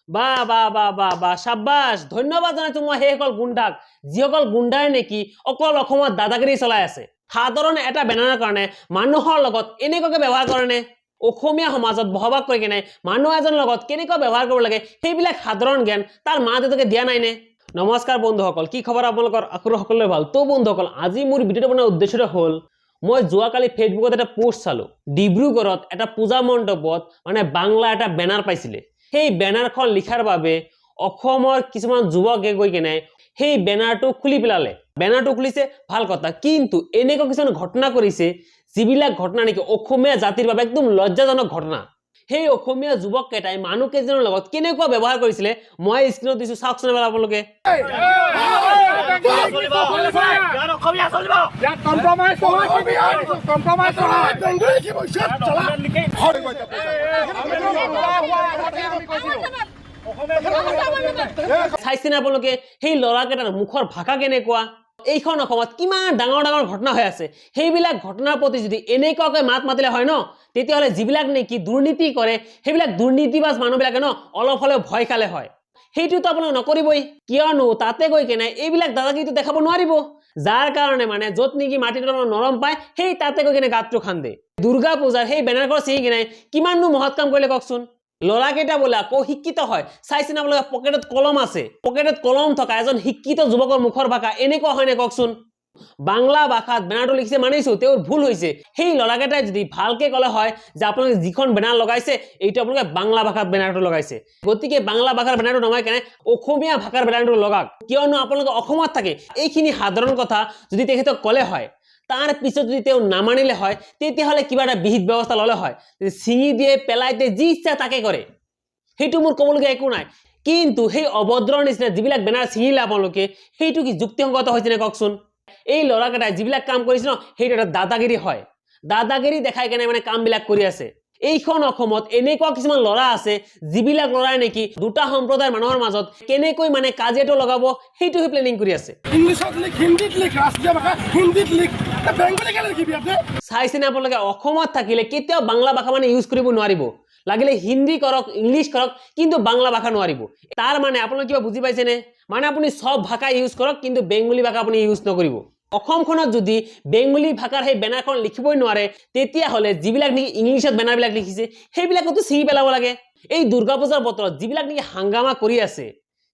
বা বা বা বা বা সাব্বাস ধন্যবাদ জানাইছো মই সেইসকল গুণ্ডাক যিসকল গুণ্ডাই নেকি অকল অসমত দাদাগিৰি চলাই আছে। সাধাৰণ এটা বেনাৰৰ কাৰণে মানুহৰ লগত এনেকুৱাকৈ ব্যৱহাৰ কৰেনে? অসমীয়া সমাজত বসবাস কৰি কিনে মানুহ এজনৰ লগত কেনেকৈ ব্যৱহাৰ কৰিব লাগে সেইবিলাক সাধাৰণ জ্ঞান তাৰ মা দেউতাকে দিয়া নাইনে? নমস্কাৰ বন্ধুসকল, কি খবৰ আপোনালোকৰ? আশা সকলোৰে ভাল। তো বন্ধুসকল, আজি মোৰ ভিডিঅ'টো বনোৱাৰ উদ্দেশ্যটো হ'ল মই যোৱাকালি ফেচবুকত এটা পোষ্ট চালো। ডিব্ৰুগড়ত এটা পূজা মণ্ডপত মানে বাংলা এটা বেনাৰ পাইছিলে। সেই বেনাৰখন লিখাৰ বাবে অসমৰ কিছুমান যুৱকে গৈ কিনে সেই বেনাৰটো খুলি পেলালে। বেনাৰটো খুলিছে ভাল কথা, কিন্তু এনেকুৱা কিছুমান ঘটনা কৰিছে যিবিলাক ঘটনা নেকি অসমীয়া জাতিৰ বাবে একদম লজ্জাজনক ঘটনা। সেই অসমীয়া যুৱক কেইটাই মানুহ কেইজনৰ লগত কেনেকুৱা ব্যৱহাৰ কৰিছিলে মই স্ক্ৰীনত দিছো, চাওকচোন আপোনালোকে। চাইছেনে আপোনালোকে সেই ল'ৰাকেইটাৰ মুখৰ ভাষা কেনেকুৱা? এইখন অসমত কিমান ডাঙৰ ডাঙৰ ঘটনা হৈ আছে, সেইবিলাক ঘটনাৰ প্ৰতি যদি এনেকুৱাকৈ মাত মাতিলে হয় ন, তেতিয়াহ'লে যিবিলাক নেকি দুৰ্নীতি কৰে সেইবিলাক দুৰ্নীতিবাজ মানুহবিলাকে ন অলপ হ'লেও ভয় খালে হয়। সেইটোতো আপোনালোকে নকৰিবই, কিয়নো তাতে গৈ কেনে এইবিলাক দাদাগিৰিটো দেখাব নোৱাৰিব। যাৰ কাৰণে মানে য'ত নেকি মাটিটো নৰম পায় সেই তাতে গৈ কিনে গাঁতটো খান্দে। দুৰ্গা পূজাৰ সেই বেনাৰখন ছিঙি কিনে কিমাননো মহৎ কাম কৰিলে কওকচোন। ল'ৰাকেইটা বোলে আকৌ শিক্ষিত হয়। চাইছে না আপোনালোকে পকেটত কলম আছে, পকেটত কলম থকা এজন শিক্ষিত যুৱকৰ মুখৰ ভাষা এনেকুৱা হয় নে কওকচোন? বাংলা ভাষাত বেনাৰটো লিখিছে মানিছো, তেওঁৰ ভুল হৈছে। সেই ল'ৰাকেইটাই যদি ভালকে ক'লে হয় যে আপোনালোকে যিখন বেনাৰ লগাইছে এইটো আপোনালোকে বাংলা ভাষাত বেনাৰটো লগাইছে, গতিকে বাংলা ভাষাৰ বেনাৰটো নমাই কেনে অসমীয়া ভাষাৰ বেনাৰটো লগাওক। কিয়নো আপোনালোকে অসমত থাকে এইখিনি সাধাৰণ কথা যদি তেখেতক ক'লে হয়, তাৰ পিছত যদি তেওঁ নামানিলে হয় তেতিয়াহ'লে কিবা এটা বিহিত ব্যৱস্থা ল'লে হয়। ছিঙি দিয়ে, পেলাই দিয়ে, যি ইচ্ছা তাকে কৰে, সেইটো মোৰ ক'বলগীয়া একো নাই। কিন্তু সেই অভদ্ৰৰ নিচিনা যিবিলাক বেনাৰ ছিঙিলে আপোনালোকে, সেইটো কি যুক্তিসংগত হৈছে নে কওকচোন? এই ল'ৰাকেইটাই যিবিলাক কাম কৰিছে ন সেইটো এটা দাদাগিৰি হয়। দাদাগিৰি দেখাই কেনে মানে কামবিলাক কৰি আছে। এইখন অসমত এনেকুৱা কিছুমান ল'ৰা আছে যিবিলাক ল'ৰাই নেকি দুটা সম্প্ৰদায়ৰ মানুহৰ মাজত কেনেকৈ মানে কাজিয়াটো লগাব সেইটোহে প্লেনিং কৰি আছে। চাইছেনে আপোনালোকে অসমত থাকিলে কেতিয়াও বাংলা ভাষা মানে ইউজ কৰিব নোৱাৰিব, লাগিলে হিন্দী কৰক, ইংলিছ কৰক, কিন্তু বাংলা ভাষা নোৱাৰিব। তাৰ মানে আপোনালোকে কিবা বুজি পাইছেনে? মানে আপুনি সব ভাষা ইউজ কৰক কিন্তু বেংগলী ভাষা আপুনি ইউজ নকৰিব। অসমখনত যদি বেংগলী ভাষাৰ সেই বেনাৰখন লিখিবই নোৱাৰে তেতিয়াহ'লে যিবিলাক নেকি ইংলিছত বেনাৰবিলাক লিখিছে সেইবিলাকতো ছিঙি পেলাব লাগে। এই দুৰ্গা পূজাৰ বতৰত যিবিলাক নেকি হাংগামা কৰি আছে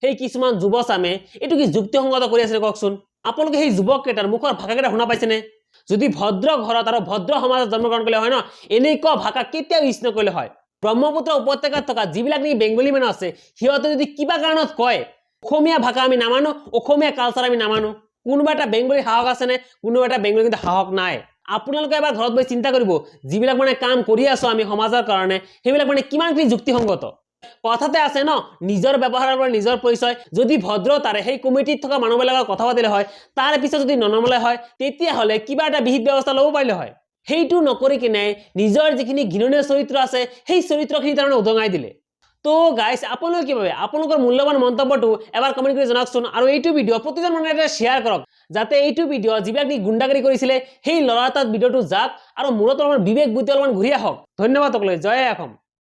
সেই কিছুমান যুৱচামে, এইটো কি যুক্তিসংগত কৰি আছে কওকচোন? আপোনালোকে সেই যুৱক কেইটাৰ মুখৰ ভাষাকেইটা শুনা পাইছেনে? যদি ভদ্ৰ ঘৰত আৰু ভদ্ৰ সমাজত জন্মগ্ৰহণ কৰিলে হয় ন, এনেকুৱা ভাষা কেতিয়াও ইউজ নকৰিলে হয়। ব্ৰহ্মপুত্ৰ উপত্যকাত থকা যিবিলাক নেকি বেংগলী মানুহ আছে সিহঁতে যদি কিবা কাৰণত কয় অসমীয়া ভাষা আমি নামানো, অসমীয়া কালচাৰ আমি নামানো, কোনোবা এটা বেংগলী সাহস আছেনে? কোনোবা এটা বেংগলী কিন্তু সাহস নাই। আপোনালোকে এবাৰ ঘৰত বহি চিন্তা কৰিব, যিবিলাক মানে কাম কৰি আছো আমি সমাজৰ কাৰণে সেইবিলাক মানে কিমানখিনি যুক্তিসংগত। কথাতে আছে ন, নিজৰ ব্যৱহাৰৰ পৰা নিজৰ পৰিচয়। যদি ভদ্ৰতাৰে সেই কমিটিত থকা মানুহবিলাকৰ কথা পাতিলে হয়, তাৰ পিছত যদি ননমলে হয় তেতিয়াহ'লে কিবা এটা বিহিত ব্যৱস্থা ল'ব পাৰিলে হয়। সেইটো নকৰি কিনে নিজৰ যিখিনি ঘৃণনীয় চৰিত্ৰ আছে সেই চৰিত্ৰখিনি তাৰমানে উদঙাই দিলে। তো গাইজ, আপোনালোকে কি ভাবে? আপোনালোকৰ মূল্যৱান মন্তব্যটো এবাৰ কমেণ্ট কৰি জনাওকচোন, আৰু এইটো ভিডিঅ' প্ৰতিজন মানুহে শ্বেয়াৰ কৰক যাতে এইটো ভিডিঅ' যিবিলাক নেকি গুণ্ডাগিৰি কৰিছিলে সেই ল'ৰা এটাত ভিডিঅ'টো যাওক আৰু মূৰত অলপমান বিবেক বুদ্ধি অলপমান ঘূৰি আহক। ধন্যবাদ সকলোকে। জয় অসম।